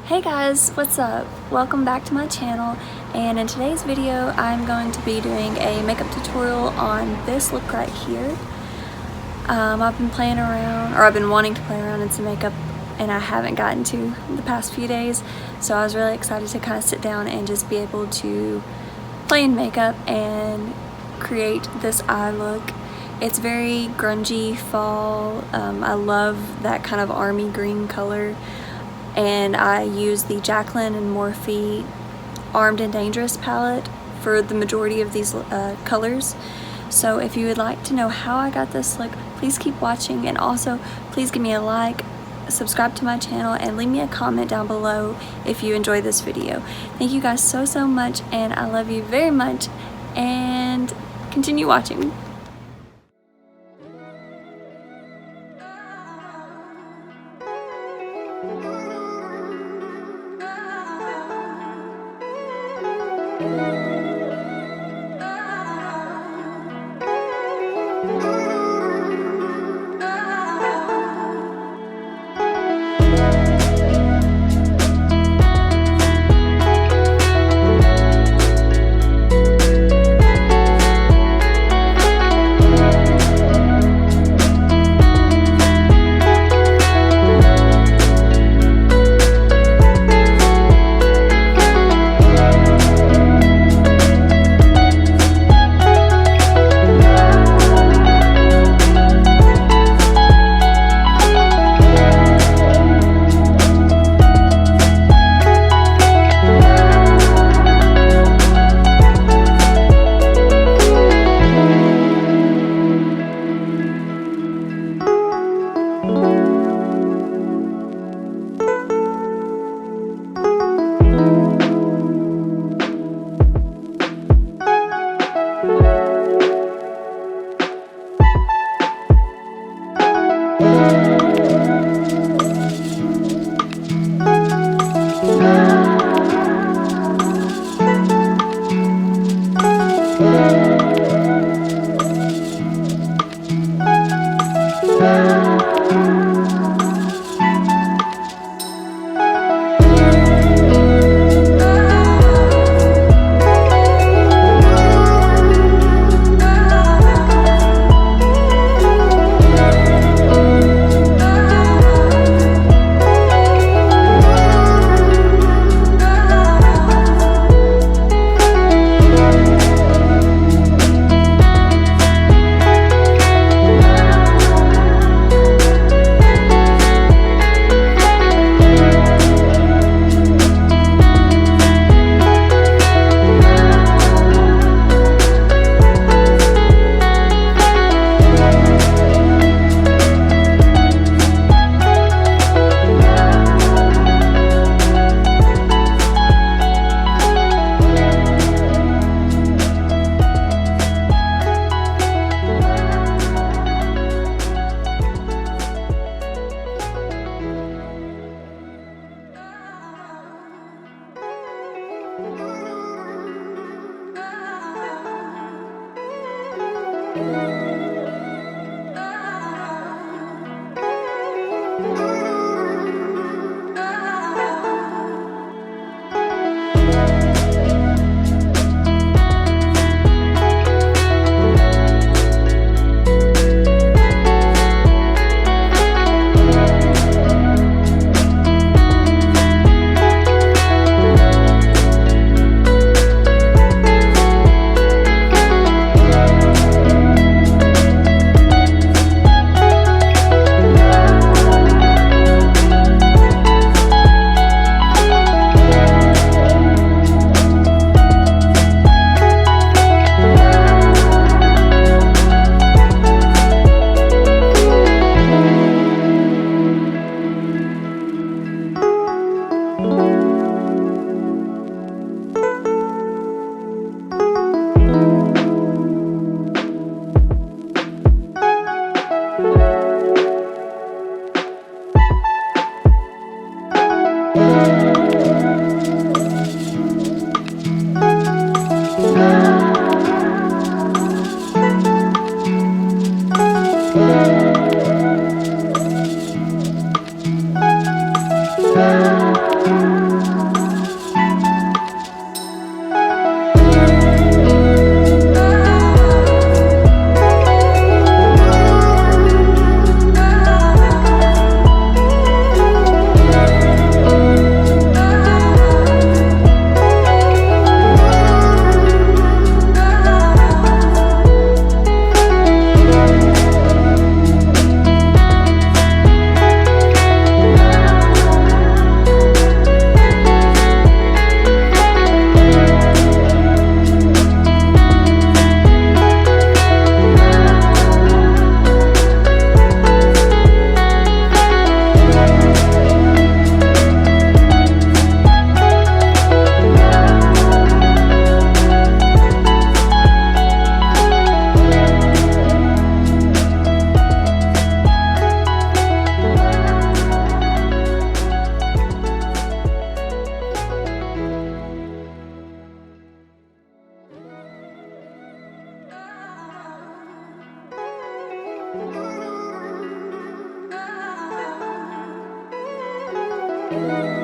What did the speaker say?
Hey guys, what's up? Welcome back to my channel, and in today's video I'm going to be doing a makeup tutorial on this look right here. I've been playing around, or I've been wanting to play around in some makeup and I haven't gotten to the past few days, so I was really excited to kind of sit down and just be able to play in makeup and create this eye look. It's very grungy fall. I love that kind of army green color. And I use the Jaclyn and Morphe Armed and Dangerous palette for the majority of these colors. So if you would like to know how I got this look, please keep watching, and also please give me a like, subscribe to my channel, and leave me a comment down below if you enjoy this video. Thank you guys so much, and I love you very much, and continue watching. Bye.